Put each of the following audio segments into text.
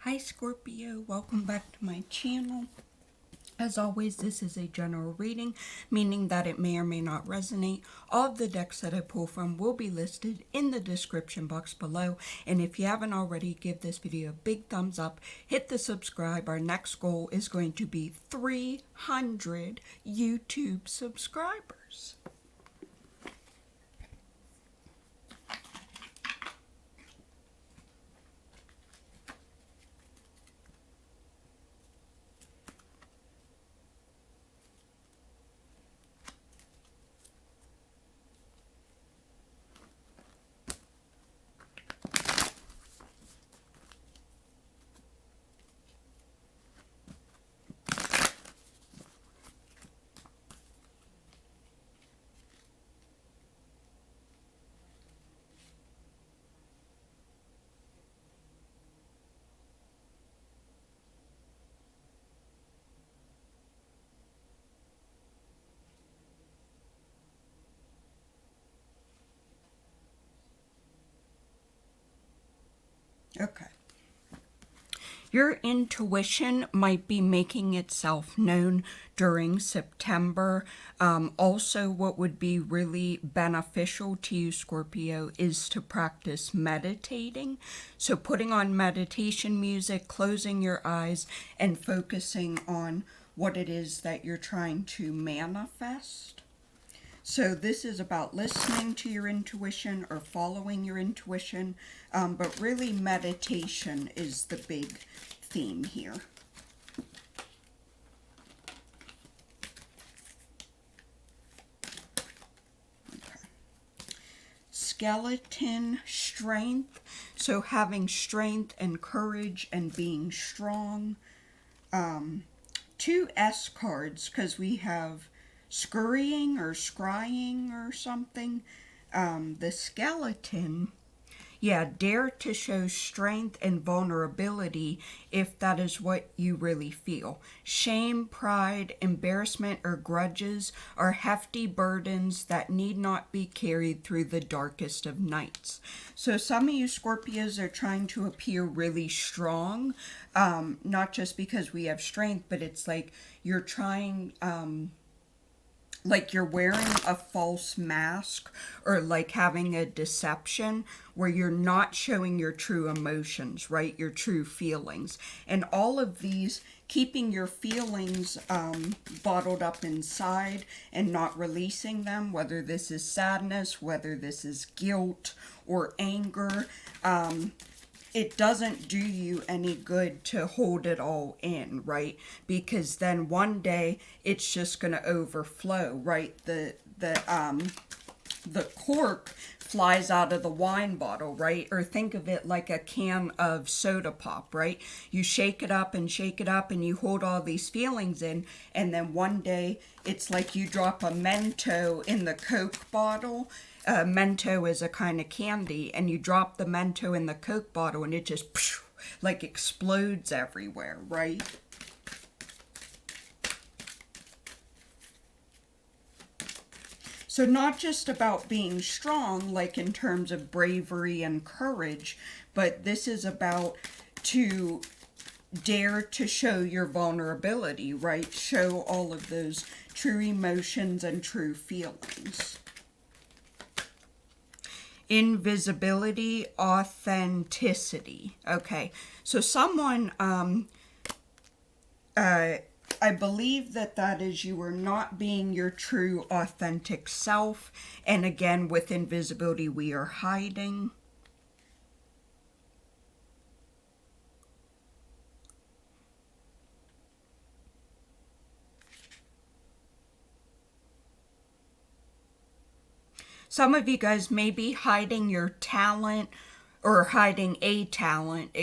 Hi Scorpio, welcome back to my channel. As always, this is a general reading, meaning that it may or may not resonate. All of the decks that I pull from will be listed in the description box below. And if you haven't already, give this video a big thumbs up, hit the subscribe. Our next goal is going to be 300 YouTube subscribers. Okay. Your intuition might be making itself known during September. Also, what would be really beneficial to you, Scorpio, is to practice meditating. So putting on meditation music, closing your eyes, and focusing on what it is that you're trying to manifest. So this is about listening to your intuition or following your intuition, but really meditation is the big theme here. Okay. Skeleton strength, so having strength and courage and being strong. Two S cards, because we have scurrying or scrying or something. The skeleton, dare to show strength and vulnerability if that is what you really feel. Shame, pride, embarrassment, or grudges are hefty burdens that need not be carried through the darkest of nights. So some of you Scorpios are trying to appear really strong, not just because we have strength, but it's like you're trying... like you're wearing a false mask or like having a deception where you're not showing your true emotions, right? Your true feelings. And all of these, keeping your feelings bottled up inside and not releasing them, whether this is sadness, whether this is guilt or anger, it doesn't do you any good to hold it all in, right? Because then one day it's just going to overflow, right? The cork flies out of the wine bottle, right? Or think of it like a can of soda pop, right? You shake it up and you hold all these feelings in, and then one day it's like you drop a Mento in the Coke bottle. Mento is a kind of candy, and you drop the Mento in the Coke bottle and it just like explodes everywhere, right? So not just about being strong, like in terms of bravery and courage, but this is about to dare to show your vulnerability, right? Show all of those true emotions and true feelings. Invisibility, authenticity. Okay, so someone, I believe that is you are not being your true authentic self. And again, with invisibility, we are hiding. Some of you guys may be hiding your talent or hiding a talent,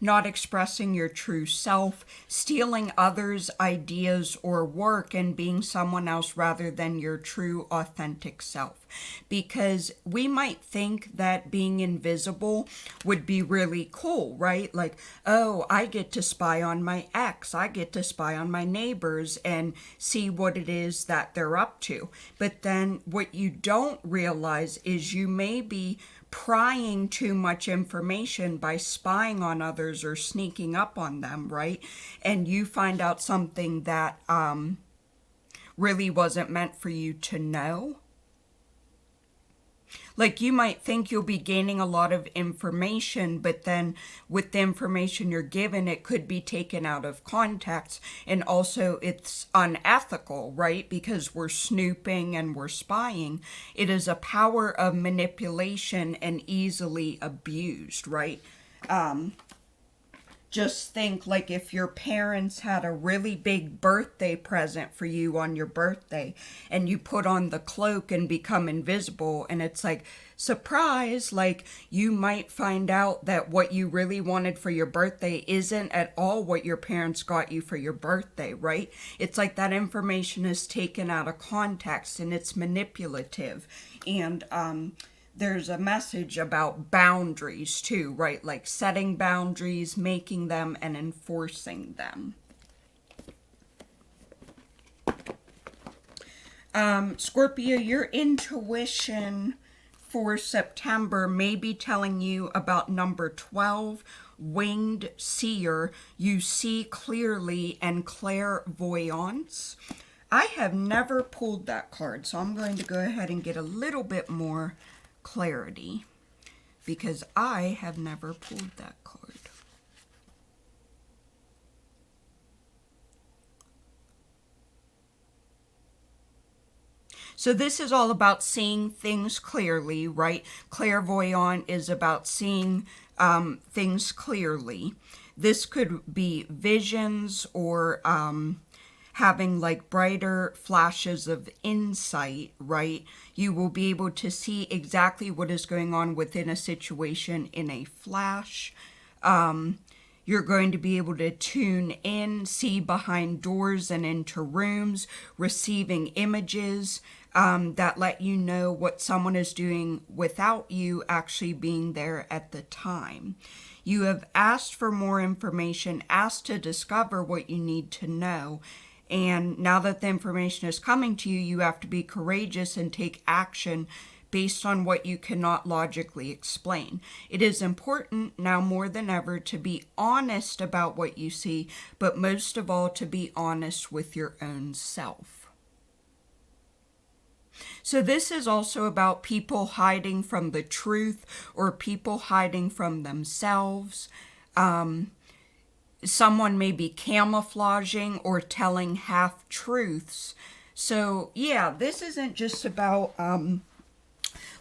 not expressing your true self, stealing others' ideas or work and being someone else rather than your true authentic self. Because we might think that being invisible would be really cool, right? Like, oh, I get to spy on my ex, I get to spy on my neighbors and see what it is that they're up to. But then what you don't realize is you may be prying too much information by spying on others or sneaking up on them, right? And you find out something that really wasn't meant for you to know. Like, you might think you'll be gaining a lot of information, but then with the information you're given, it could be taken out of context. And also it's unethical, right? Because we're snooping and we're spying. It is a power of manipulation and easily abused, right? Just think, like, if your parents had a really big birthday present for you on your birthday and you put on the cloak and become invisible, and it's like, surprise, like, you might find out that what you really wanted for your birthday isn't at all what your parents got you for your birthday, right? It's like that information is taken out of context and it's manipulative. And there's a message about boundaries too, right? Like setting boundaries, making them, and enforcing them. Scorpio, your intuition for September may be telling you about number 12, winged seer. You see clearly, and clairvoyance. I have never pulled that card, so I'm going to go ahead and get a little bit more clarity, because I have never pulled that card. So this is all about seeing things clearly, right? Clairvoyant is about seeing things clearly. This could be visions or having like brighter flashes of insight, right? You will be able to see exactly what is going on within a situation in a flash. You're going to be able to tune in, see behind doors and into rooms, receiving images that let you know what someone is doing without you actually being there at the time. You have asked for more information, asked to discover what you need to know. And now that the information is coming to you, you have to be courageous and take action based on what you cannot logically explain. It is important now more than ever to be honest about what you see, but most of all to be honest with your own self. So this is also about people hiding from the truth or people hiding from themselves. Someone may be camouflaging or telling half-truths. So, yeah, this isn't just about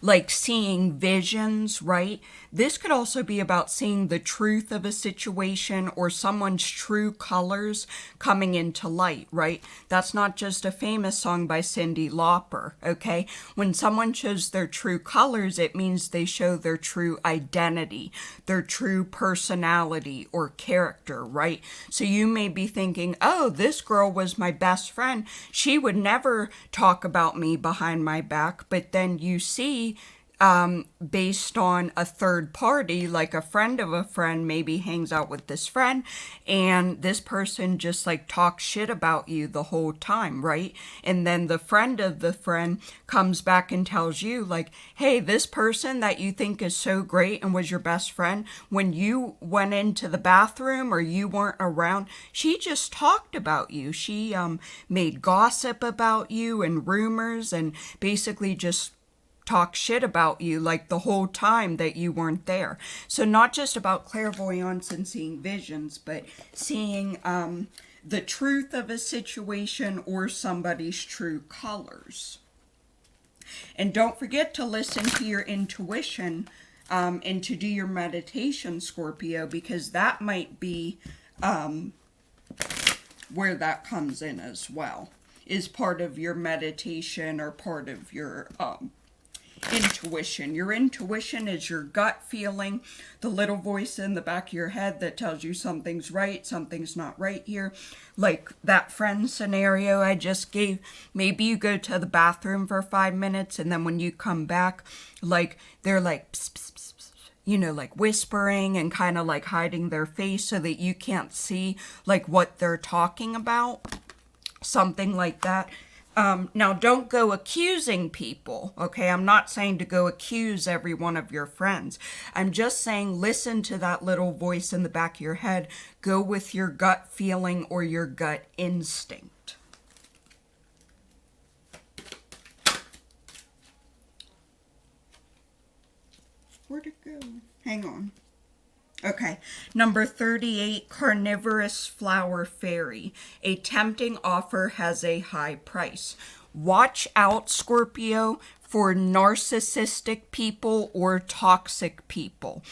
like seeing visions, right? This could also be about seeing the truth of a situation or someone's true colors coming into light, right? That's not just a famous song by Cyndi Lauper, okay? When someone shows their true colors, it means they show their true identity, their true personality or character, right? So you may be thinking, oh, this girl was my best friend. She would never talk about me behind my back. But then you see, based on a third party, like a friend of a friend maybe hangs out with this friend and this person just like talks shit about you the whole time, right? And then the friend of the friend comes back and tells you like, hey, this person that you think is so great and was your best friend, when you went into the bathroom or you weren't around, she just talked about you. She made gossip about you and rumors and basically just talk shit about you like the whole time that you weren't there. So not just about clairvoyance and seeing visions, but seeing the truth of a situation or somebody's true colors. And don't forget to listen to your intuition and to do your meditation, Scorpio, because that might be where that comes in as well, is part of your meditation or part of your intuition. Your intuition is your gut feeling, the little voice in the back of your head that tells you something's right, something's not right here. Like that friend scenario I just gave, maybe you go to the bathroom for 5 minutes and then when you come back, like they're like pss, pss, pss, pss, you know, like whispering and kind of like hiding their face so that you can't see like what they're talking about, something like that. Now, don't go accusing people, okay? I'm not saying to go accuse every one of your friends. I'm just saying listen to that little voice in the back of your head. Go with your gut feeling or your gut instinct. Where'd it go? Hang on. Okay, number 38, carnivorous flower fairy. A tempting offer has a high price. Watch out, Scorpio, for narcissistic people or toxic people.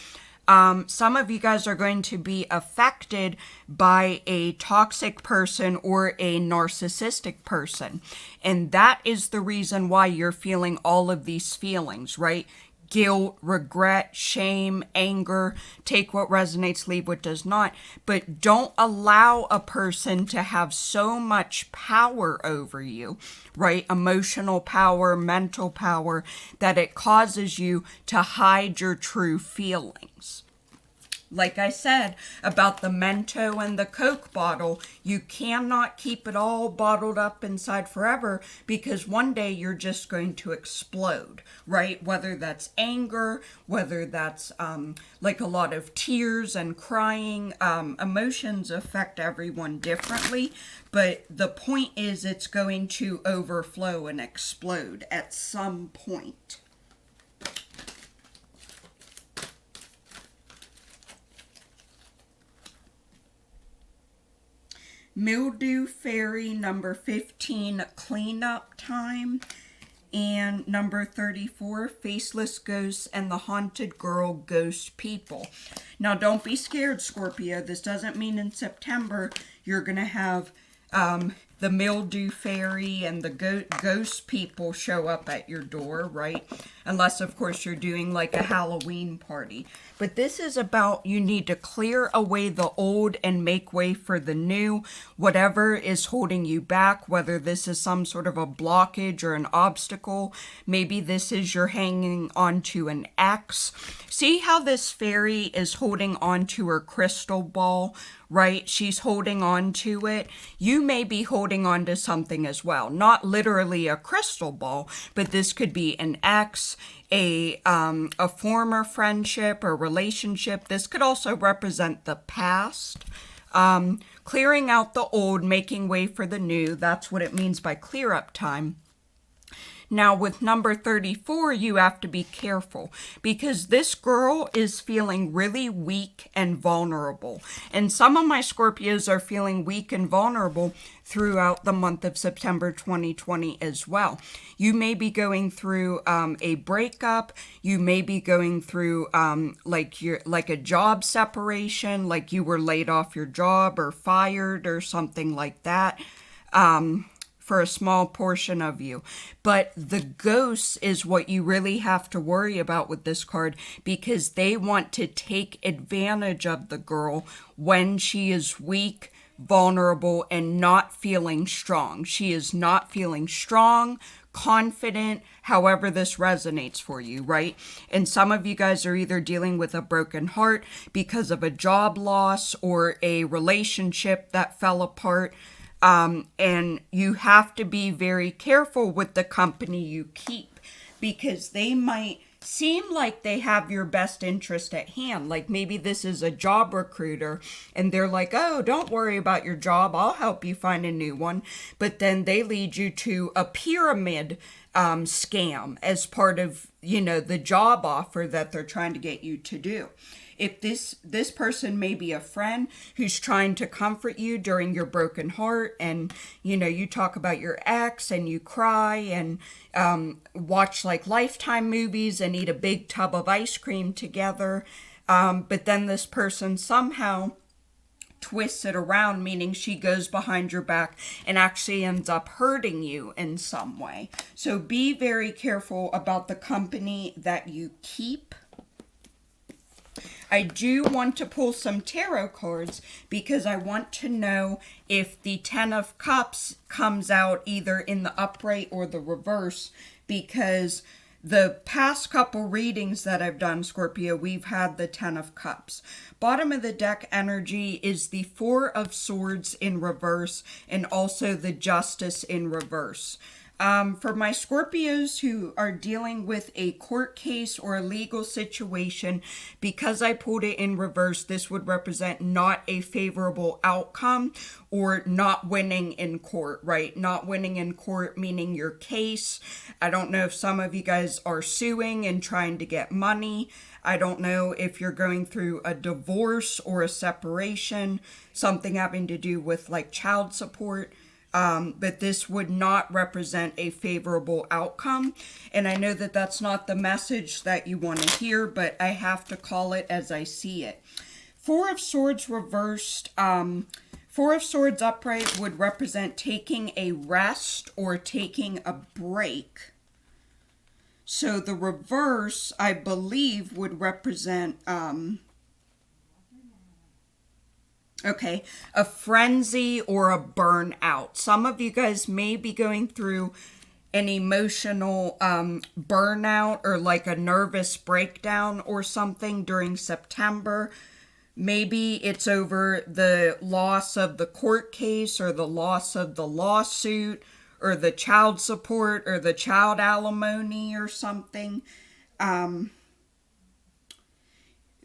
Some of you guys are going to be affected by a toxic person or a narcissistic person. And that is the reason why you're feeling all of these feelings, right? Guilt, regret, shame, anger. Take what resonates, leave what does not. But don't allow a person to have so much power over you, right? Emotional power, mental power, that it causes you to hide your true feelings. Like I said about the Mento and the Coke bottle, you cannot keep it all bottled up inside forever, because one day you're just going to explode, right? Whether that's anger, whether that's like a lot of tears and crying. Emotions affect everyone differently, but the point is it's going to overflow and explode at some point. Mildew Fairy, number 15, cleanup time. And number 34, faceless ghosts and the haunted girl ghost people. Now, don't be scared, Scorpio. This doesn't mean in September you're going to have the mildew fairy and the ghost people show up at your door, right? Unless, of course, you're doing like a Halloween party. But this is about you need to clear away the old and make way for the new. Whatever is holding you back, whether this is some sort of a blockage or an obstacle. Maybe this is you're hanging onto an X. See how this fairy is holding onto her crystal ball, right? She's holding on to it. You may be holding on to something as well. Not literally a crystal ball, but this could be an ex, a former friendship or relationship. This could also represent the past. Clearing out the old, making way for the new. That's what it means by clear up time. Now, with number 34, you have to be careful because this girl is feeling really weak and vulnerable. And some of my Scorpios are feeling weak and vulnerable throughout the month of September 2020 as well. You may be going through a breakup. You may be going through like a job separation, like you were laid off your job or fired or something like that. For a small portion of you. But the ghosts is what you really have to worry about with this card, because they want to take advantage of the girl when she is weak, vulnerable, and not feeling strong. She is not feeling strong, confident, however this resonates for you, right? And some of you guys are either dealing with a broken heart because of a job loss or a relationship that fell apart. And you have to be very careful with the company you keep, because they might seem like they have your best interest at hand. Like maybe this is a job recruiter and they're like, oh, don't worry about your job. I'll help you find a new one. But then they lead you to a pyramid scam as part of, the job offer that they're trying to get you to do. If this person may be a friend who's trying to comfort you during your broken heart, and you talk about your ex and you cry and watch like Lifetime movies and eat a big tub of ice cream together, but then this person somehow twists it around, meaning she goes behind your back and actually ends up hurting you in some way. So be very careful about the company that you keep. I do want to pull some tarot cards because I want to know if the 10 of Cups comes out either in the upright or the reverse, because The past couple readings that I've done, Scorpio, we've had the 10 of Cups. Bottom of the deck energy is the 4 of Swords in reverse and also the Justice in reverse. For my Scorpios who are dealing with a court case or a legal situation, because I pulled it in reverse, this would represent not a favorable outcome or not winning in court, right? Not winning in court meaning your case. I don't know if some of you guys are suing and trying to get money. I don't know if you're going through a divorce or a separation, something having to do with like child support. But this would not represent a favorable outcome. And I know that that's not the message that you want to hear, but I have to call it as I see it. 4 of Swords reversed, 4 of Swords upright would represent taking a rest or taking a break. So the reverse, I believe, would represent, a frenzy or a burnout. Some of you guys may be going through an emotional burnout or like a nervous breakdown or something during September. Maybe it's over the loss of the court case or the loss of the lawsuit or the child support or the child alimony or something.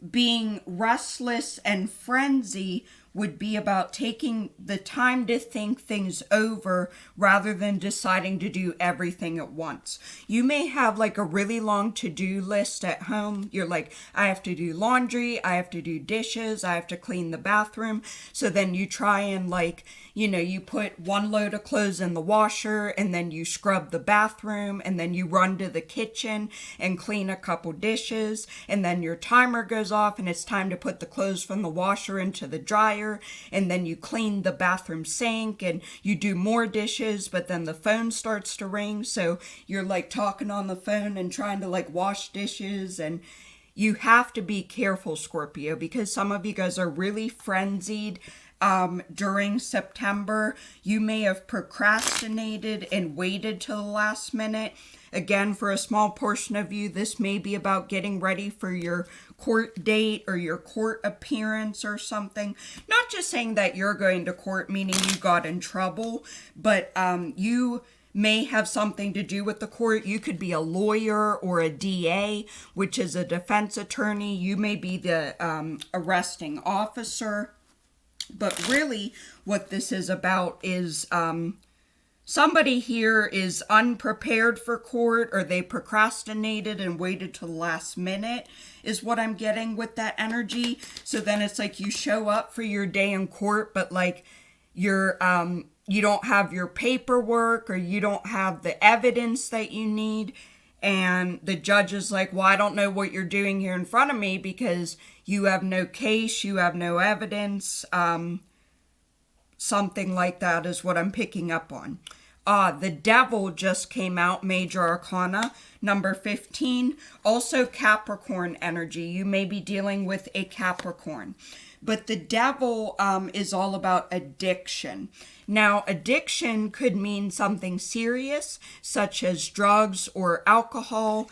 Being restless and frenzy would be about taking the time to think things over rather than deciding to do everything at once. You may have like a really long to-do list at home. You're like, I have to do laundry, I have to do dishes, I have to clean the bathroom. So then you try and like, you put one load of clothes in the washer and then you scrub the bathroom and then you run to the kitchen and clean a couple dishes and then your timer goes off and it's time to put the clothes from the washer into the dryer and then you clean the bathroom sink and you do more dishes, but then the phone starts to ring. So you're like talking on the phone and trying to like wash dishes, and you have to be careful, Scorpio, because some of you guys are really frenzied. During September, you may have procrastinated and waited till the last minute. Again, for a small portion of you, this may be about getting ready for your court date or your court appearance or something. Not just saying that you're going to court, meaning you got in trouble, but you may have something to do with the court. You could be a lawyer or a DA, which is a defense attorney. You may be the arresting officer. But really, what this is about is somebody here is unprepared for court, or they procrastinated and waited till the last minute, is what I'm getting with that energy. So then it's like you show up for your day in court, but like you don't have your paperwork or you don't have the evidence that you need. And the judge is like, well, I don't know what you're doing here in front of me because you have no case, you have no evidence. Something like that is what I'm picking up on. The Devil just came out, Major Arcana, number 15. Also Capricorn energy. You may be dealing with a Capricorn. But the Devil is all about addiction. Now, addiction could mean something serious, such as drugs or alcohol.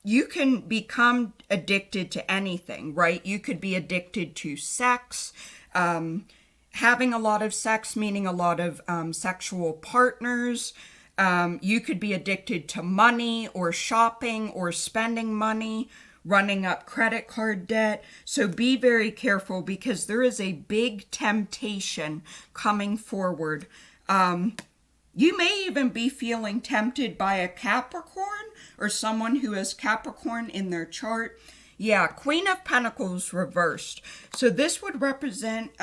You can become addicted to anything, right? You could be addicted to sex, having a lot of sex, meaning a lot of sexual partners. You could be addicted to money or shopping or spending money, running up credit card debt. So be very careful because there is a big temptation coming forward. You may even be feeling tempted by a Capricorn or someone who has Capricorn in their chart. Yeah, Queen of Pentacles reversed. So this would represent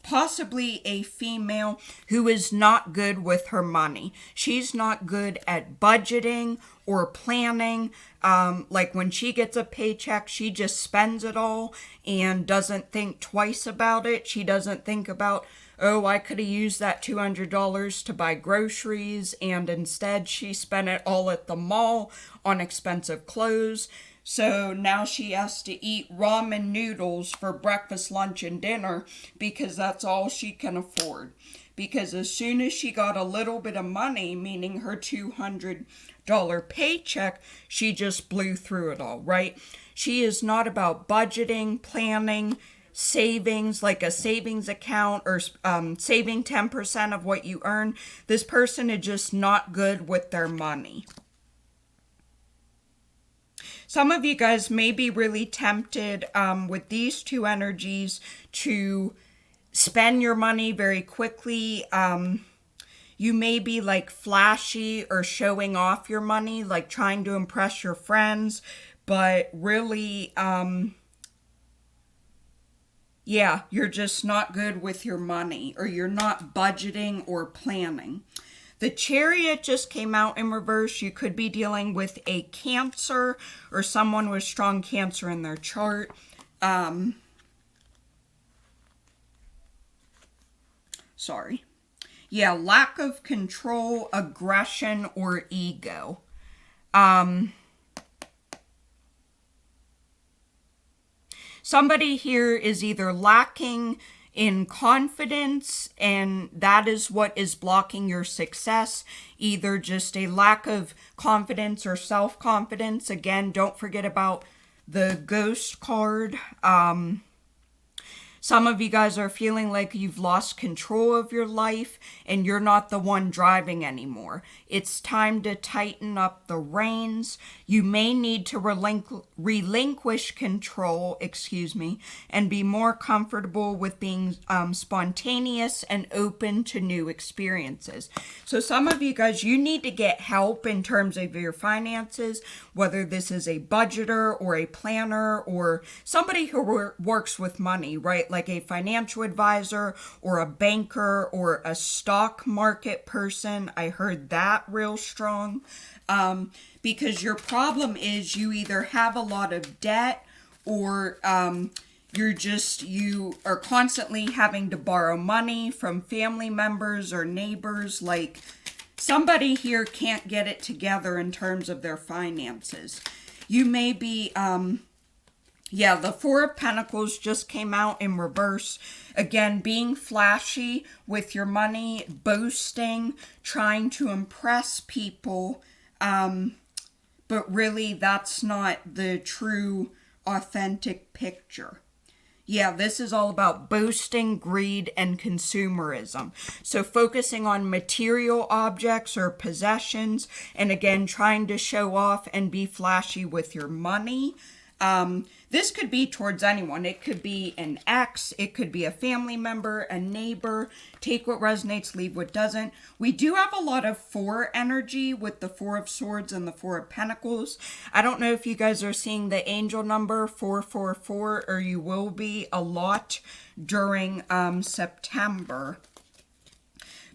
possibly a female who is not good with her money. She's not good at budgeting or planning. Like when she gets a paycheck, she just spends it all and doesn't think twice about it. She doesn't think about, oh, I could have used that $200 to buy groceries, and instead she spent it all at the mall on expensive clothes. So now she has to eat ramen noodles for breakfast, lunch, and dinner because that's all she can afford. because as soon as she got a little bit of money, meaning her $200 paycheck, she just blew through it all, right? She is not about budgeting, planning, savings, like a savings account, or saving 10% of what you earn. This person is just not good with their money. Some of you guys may be really tempted with these two energies to spend your money very quickly. You may be like flashy or showing off your money, like trying to impress your friends, but really, yeah, you're just not good with your money, or you're not budgeting or planning. The Chariot just came out in reverse. You could be dealing with a Cancer or someone with strong Cancer in their chart. Sorry. Yeah, lack of control, aggression, or ego. Somebody here is either lacking in confidence, and that is what is blocking your success. Either just a lack of confidence or self-confidence. Again, don't forget about the Ghost card. Some of you guys are feeling like you've lost control of your life and you're not the one driving anymore. It's time to tighten up the reins. You may need to relinquish control, and be more comfortable with being spontaneous and open to new experiences. So some of you guys, you need to get help in terms of your finances, whether this is a budgeter or a planner or somebody who works with money, right? Like a financial advisor or a banker or a stock market person. I heard that real strong. Because your problem is you either have a lot of debt, or you are constantly having to borrow money from family members or neighbors. Like somebody here can't get it together in terms of their finances. You may be, the Four of Pentacles just came out in reverse. Again, being flashy with your money, boasting, trying to impress people. But really, that's not the true, authentic picture. Yeah, this is all about boasting, greed, and consumerism. So focusing on material objects or possessions, and again, trying to show off and be flashy with your money. This could be towards anyone. It could be an ex, it could be a family member, a neighbor. Take what resonates, leave what doesn't. We do have a lot of 4 energy with the 4 of Swords and the 4 of Pentacles. I don't know if you guys are seeing the angel number 444, or you will be a lot during September.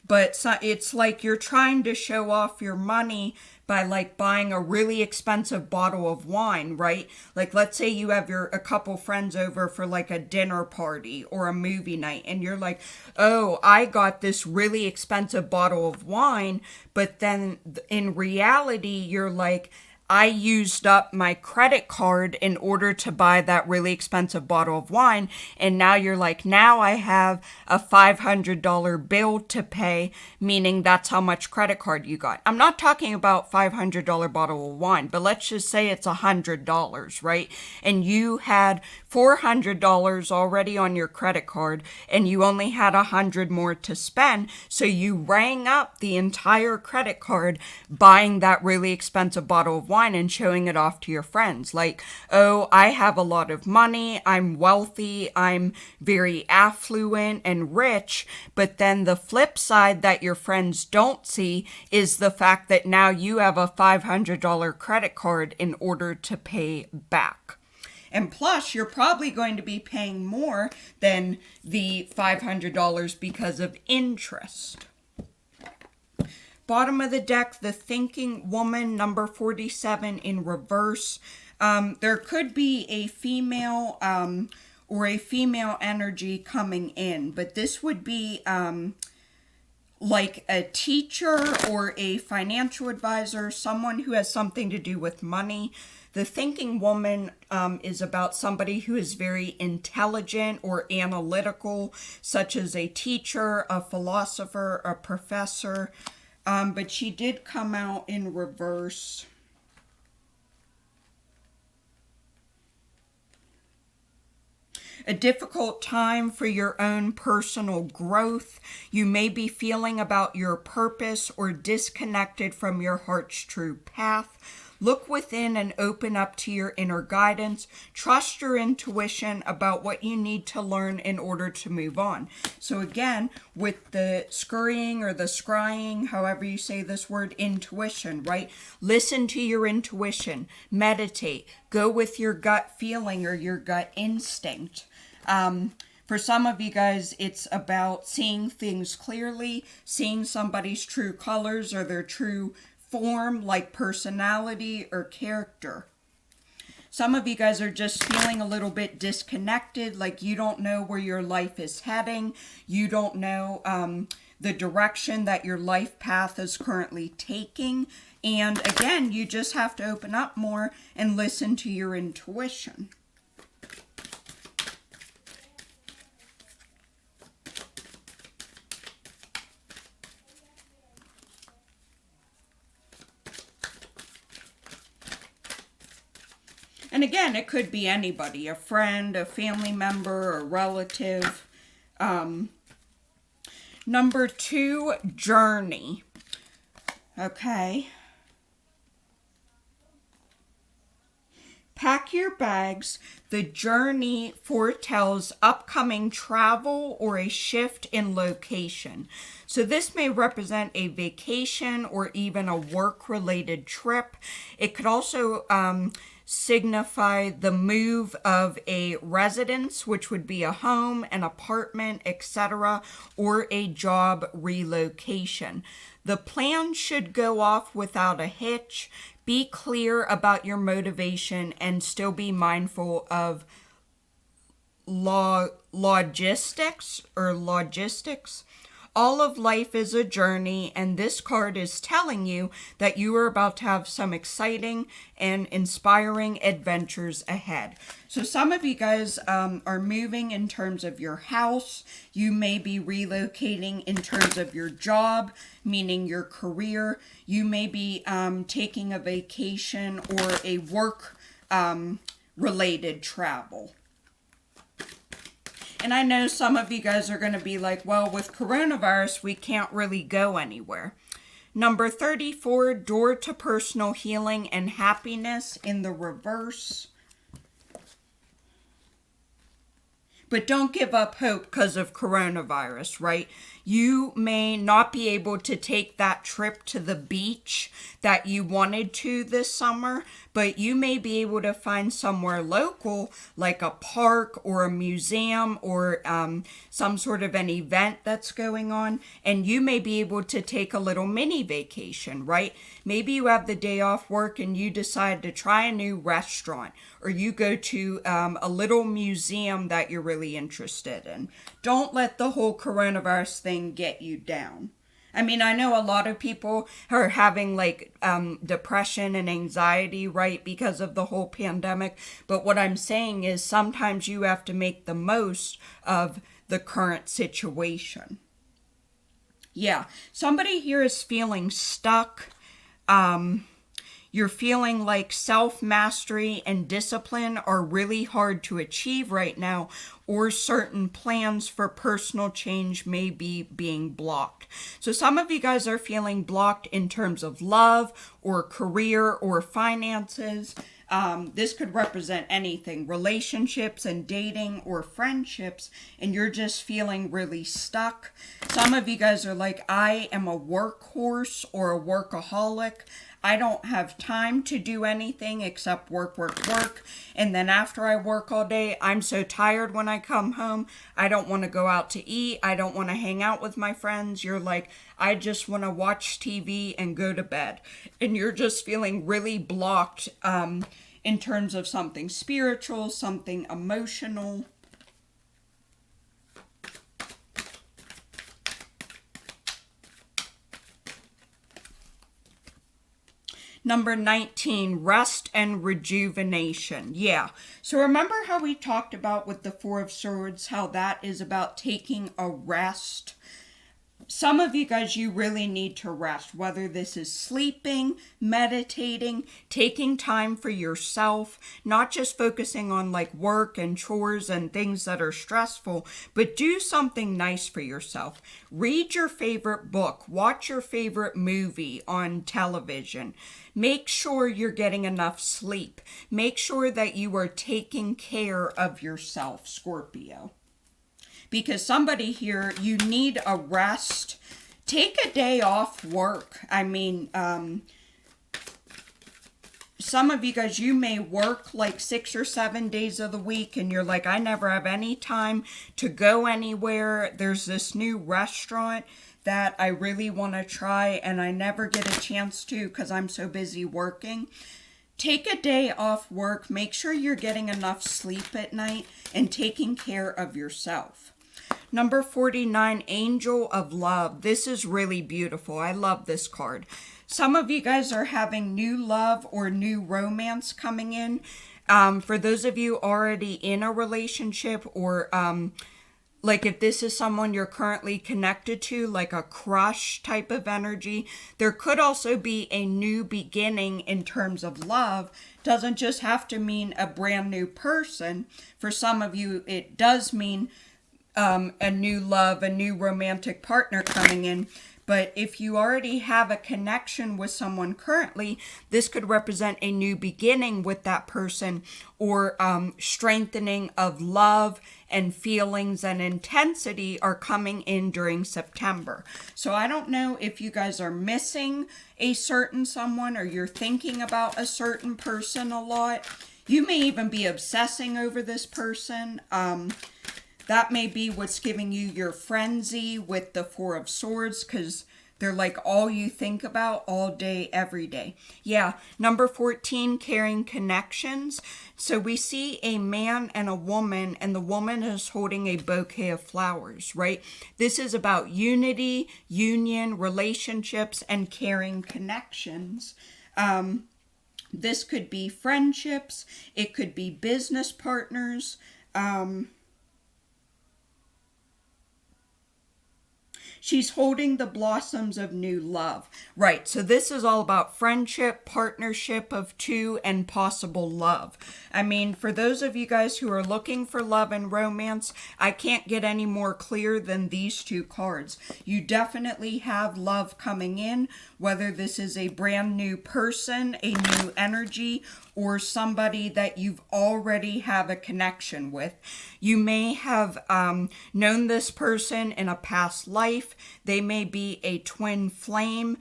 But it's like you're trying to show off your money by like buying a really expensive bottle of wine, right? Like let's say you have a couple friends over for like a dinner party or a movie night, and you're like, oh, I got this really expensive bottle of wine. But then in reality, you're like, I used up my credit card in order to buy that really expensive bottle of wine. And now you're like, now I have a $500 bill to pay, meaning that's how much credit card you got. I'm not talking about $500 bottle of wine, but let's just say it's $100, right? And you had $400 already on your credit card, and you only had $100 more to spend. So you rang up the entire credit card buying that really expensive bottle of wine and showing it off to your friends. Like, oh, I have a lot of money, I'm wealthy, I'm very affluent and rich. But then the flip side that your friends don't see is the fact that now you have a $500 credit card in order to pay back. And plus, you're probably going to be paying more than the $500 because of interest. Bottom of the deck, the Thinking Woman, number 47 in reverse. There could be a female or a female energy coming in, but this would be like a teacher or a financial advisor, someone who has something to do with money. The thinking woman is about somebody who is very intelligent or analytical, such as a teacher, a philosopher, a professor. But she did come out in reverse. A difficult time for your own personal growth. You may be feeling about your purpose or disconnected from your heart's true path. Look within and open up to your inner guidance. Trust your intuition about what you need to learn in order to move on. So again, with the scurrying or the scrying, however you say this word, intuition, right? Listen to your intuition. Meditate. Go with your gut feeling or your gut instinct. For some of you guys, it's about seeing things clearly, seeing somebody's true colors or their true form, like personality or character. Some of you guys are just feeling a little bit disconnected, like you don't know where your life is heading. You don't know the direction that your life path is currently taking. And again, you just have to open up more and listen to your intuition. And again, it could be anybody, a friend, a family member, a relative. Number 2, journey. Okay. Pack your bags. The journey foretells upcoming travel or a shift in location. So this may represent a vacation or even a work-related trip. It could also signify the move of a residence, which would be a home, an apartment, etc., or a job relocation. The plan should go off without a hitch. Be clear about your motivation and still be mindful of logistics. All of life is a journey, and this card is telling you that you are about to have some exciting and inspiring adventures ahead. So some of you guys are moving in terms of your house. You may be relocating in terms of your job, meaning your career. You may be taking a vacation or a work related travel. And I know some of you guys are going to be like, well, with coronavirus, we can't really go anywhere. Number 34, door to personal healing and happiness in the reverse. But don't give up hope because of coronavirus, right? You may not be able to take that trip to the beach that you wanted to this summer, but you may be able to find somewhere local, like a park or a museum or some sort of an event that's going on, and you may be able to take a little mini vacation, right? Maybe you have the day off work and you decide to try a new restaurant, or you go to a little museum that you're really interested in. Don't let the whole coronavirus thing get you down. I mean, I know a lot of people are having like depression and anxiety, right, because of the whole pandemic. But what I'm saying is sometimes you have to make the most of the current situation. Yeah, somebody here is feeling stuck. You're feeling like self-mastery and discipline are really hard to achieve right now, or certain plans for personal change may be being blocked. So some of you guys are feeling blocked in terms of love or career or finances. This could represent anything, relationships and dating or friendships, and you're just feeling really stuck. Some of you guys are like, I am a workhorse or a workaholic. I don't have time to do anything except work. And then after I work all day, I'm so tired when I come home. I don't want to go out to eat. I don't want to hang out with my friends. You're like, I just want to watch TV and go to bed. And you're just feeling really blocked in terms of something spiritual, something emotional. Number 19, rest and rejuvenation. Yeah. So remember how we talked about with the Four of Swords, how that is about taking a rest? Some of you guys, you really need to rest, whether this is sleeping, meditating, taking time for yourself, not just focusing on like work and chores and things that are stressful, but do something nice for yourself. Read your favorite book, watch your favorite movie on television. Make sure you're getting enough sleep. Make sure that you are taking care of yourself, Scorpio. Because somebody here, you need a rest. Take a day off work. I mean, some of you guys, you may work like 6 or 7 days of the week and you're like, I never have any time to go anywhere. There's this new restaurant that I really want to try and I never get a chance to because I'm so busy working. Take a day off work. Make sure you're getting enough sleep at night and taking care of yourself. Number 49, Angel of Love. This is really beautiful. I love this card. Some of you guys are having new love or new romance coming in. For those of you already in a relationship or like if this is someone you're currently connected to, like a crush type of energy, there could also be a new beginning in terms of love. Doesn't just have to mean a brand new person. For some of you, it does mean a new love, a new romantic partner coming in. But if you already have a connection with someone currently, this could represent a new beginning with that person or strengthening of love and feelings and intensity are coming in during September. So I don't know if you guys are missing a certain someone or you're thinking about a certain person a lot. You may even be obsessing over this person. That may be what's giving you your frenzy with the Four of Swords because they're like all you think about all day, every day. Yeah, number 14, Caring Connections. So we see a man and a woman, and the woman is holding a bouquet of flowers, right? This is about unity, union, relationships, and caring connections. This could be friendships. It could be business partners. She's holding the blossoms of new love. Right, so this is all about friendship, partnership of two, and possible love. I mean, for those of you guys who are looking for love and romance, I can't get any more clear than these two cards. You definitely have love coming in, whether this is a brand new person, a new energy, or somebody that you've already have a connection with. You may have known this person in a past life. They may be a twin flame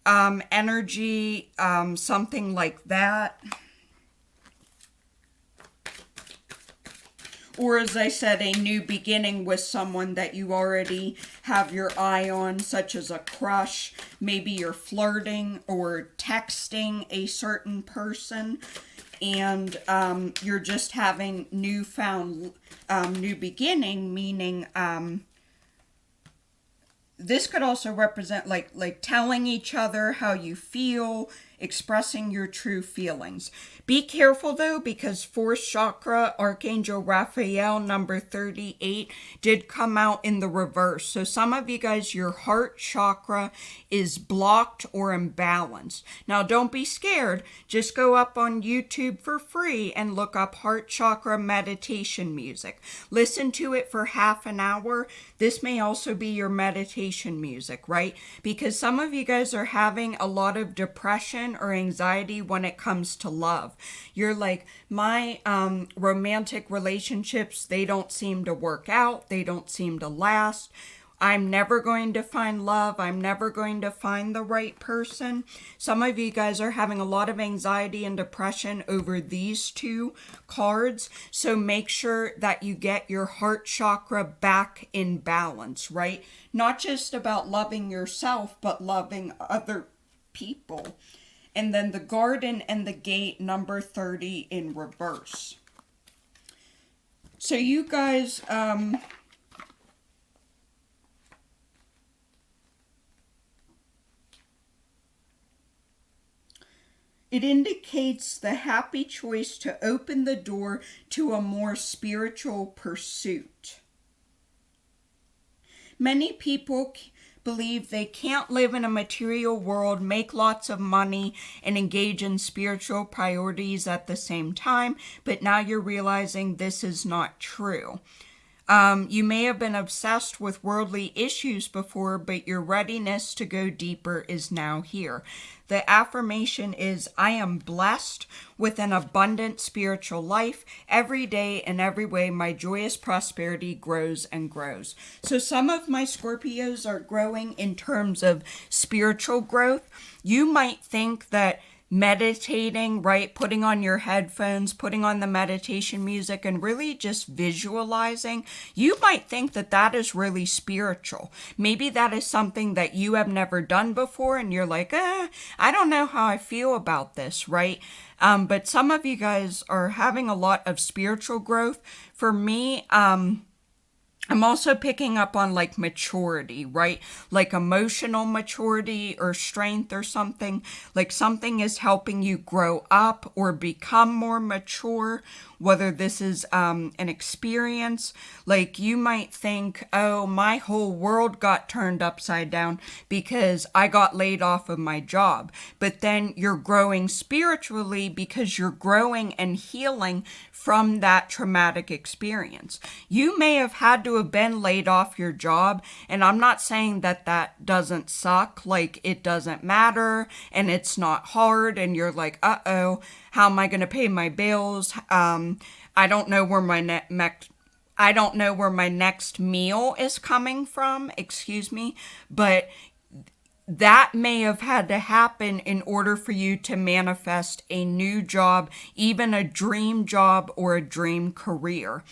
energy, something like that. Or as I said, a new beginning with someone that you already have your eye on, such as a crush. Maybe you're flirting or texting a certain person. And you're just having newfound new beginning, meaning this could also represent like telling each other how you feel, expressing your true feelings. Be careful though, because fourth chakra, Archangel Raphael, number 38, did come out in the reverse. So some of you guys, your heart chakra is blocked or imbalanced. Now don't be scared. Just go up on YouTube for free and look up heart chakra meditation music. Listen to it for half an hour. This may also be your meditation music, right? Because some of you guys are having a lot of depression or anxiety when it comes to love. You're like, my romantic relationships, they don't seem to work out. They don't seem to last. I'm never going to find love. I'm never going to find the right person. Some of you guys are having a lot of anxiety and depression over these two cards. So make sure that you get your heart chakra back in balance, right? Not just about loving yourself, but loving other people. And then the Garden and the Gate, number 30 in reverse. So you guys, It indicates the happy choice to open the door to a more spiritual pursuit. Many people believe they can't live in a material world, make lots of money, and engage in spiritual priorities at the same time, but now you're realizing this is not true. You may have been obsessed with worldly issues before, but your readiness to go deeper is now here. The affirmation is, I am blessed with an abundant spiritual life. Every day in every way, my joyous prosperity grows and grows. So some of my Scorpios are growing in terms of spiritual growth. You might think that meditating, right? Putting on your headphones, putting on the meditation music, and really just visualizing. You might think that that is really spiritual. Maybe that is something that you have never done before, and you're like, I don't know how I feel about this, right? But some of you guys are having a lot of spiritual growth. For me, I'm also picking up on like maturity, right? Like emotional maturity or strength or something. Like something is helping you grow up or become more mature, whether this is an experience. Like you might think, oh, my whole world got turned upside down because I got laid off of my job. But then you're growing spiritually because you're growing and healing from that traumatic experience. You may have had to have been laid off your job, and I'm not saying that that doesn't suck, like it doesn't matter and it's not hard and you're like, uh-oh, how am I going to pay my bills? I don't know where my next meal is coming from, but that may have had to happen in order for you to manifest a new job, even a dream job or a dream career.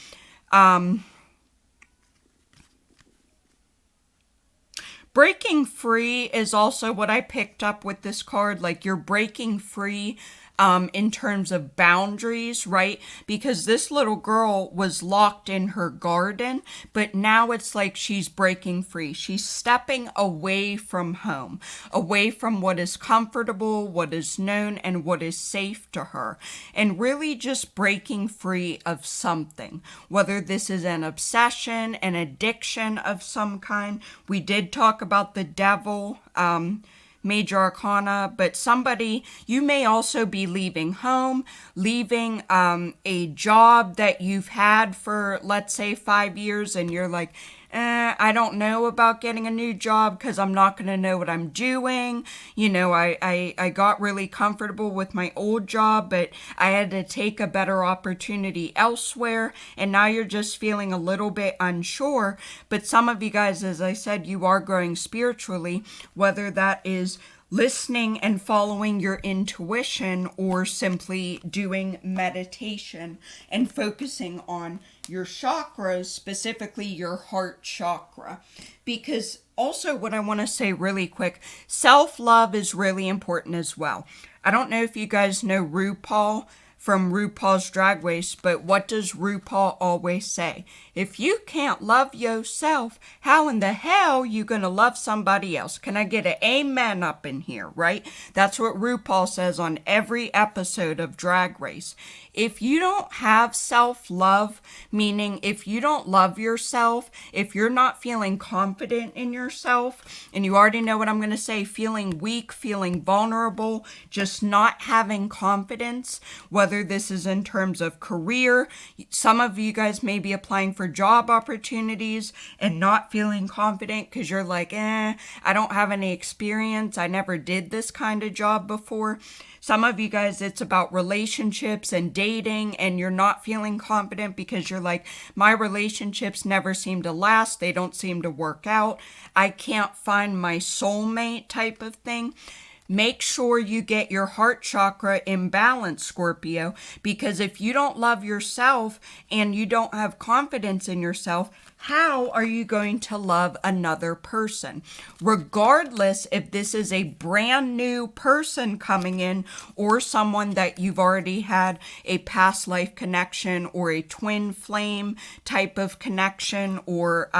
Breaking free is also what I picked up with this card. Like you're breaking free in terms of boundaries, right? Because this little girl was locked in her garden, but now it's like she's breaking free. She's stepping away from home, away from what is comfortable, what is known, and what is safe to her, and really just breaking free of something, whether this is an obsession, an addiction of some kind. We did talk about the devil, Major Arcana, but you may also be leaving home, leaving a job that you've had for, let's say, 5 years, and you're like, I don't know about getting a new job because I'm not going to know what I'm doing. You know, I got really comfortable with my old job, but I had to take a better opportunity elsewhere. And now you're just feeling a little bit unsure. But some of you guys, as I said, you are growing spiritually, whether that is listening and following your intuition or simply doing meditation and focusing on your chakras, specifically your heart chakra. Because also what I want to say really quick, self-love is really important as well. I don't know if you guys know RuPaul from RuPaul's Drag Race, but what does RuPaul always say? If you can't love yourself, how in the hell are you going to love somebody else? Can I get an amen up in here, right? That's what RuPaul says on every episode of Drag Race. If you don't have self-love, meaning if you don't love yourself, if you're not feeling confident in yourself, and you already know what I'm going to say, feeling weak, feeling vulnerable, just not having confidence, whether this is in terms of career, some of you guys may be applying for job opportunities and not feeling confident because you're like, I don't have any experience. I never did this kind of job before. Some of you guys, it's about relationships and dating, and you're not feeling confident because you're like, my relationships never seem to last. They don't seem to work out. I can't find my soulmate type of thing. Make sure you get your heart chakra in balance, Scorpio, because if you don't love yourself and you don't have confidence in yourself, how are you going to love another person? Regardless if this is a brand new person coming in or someone that you've already had a past life connection or a twin flame type of connection or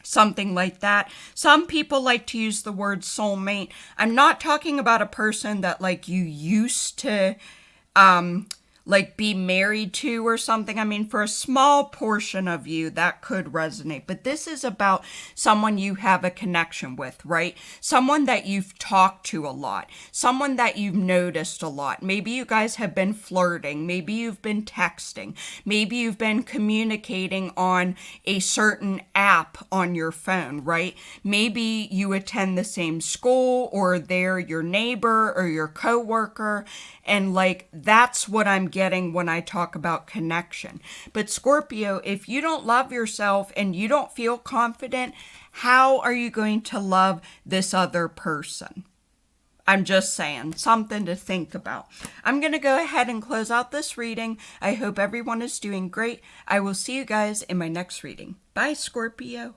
something like that. Some people like to use the word soulmate. I'm not talking about a person that like you used to like be married to or something. I mean, for a small portion of you that could resonate, but this is about someone you have a connection with, right? Someone that you've talked to a lot, someone that you've noticed a lot. Maybe you guys have been flirting, maybe you've been texting, maybe you've been communicating on a certain app on your phone, right? Maybe you attend the same school, or they're your neighbor or your coworker, and like that's what I'm getting when I talk about connection. But Scorpio, if you don't love yourself and you don't feel confident, how are you going to love this other person? I'm just saying, something to think about. I'm going to go ahead and close out this reading. I hope everyone is doing great. I will see you guys in my next reading. Bye, Scorpio.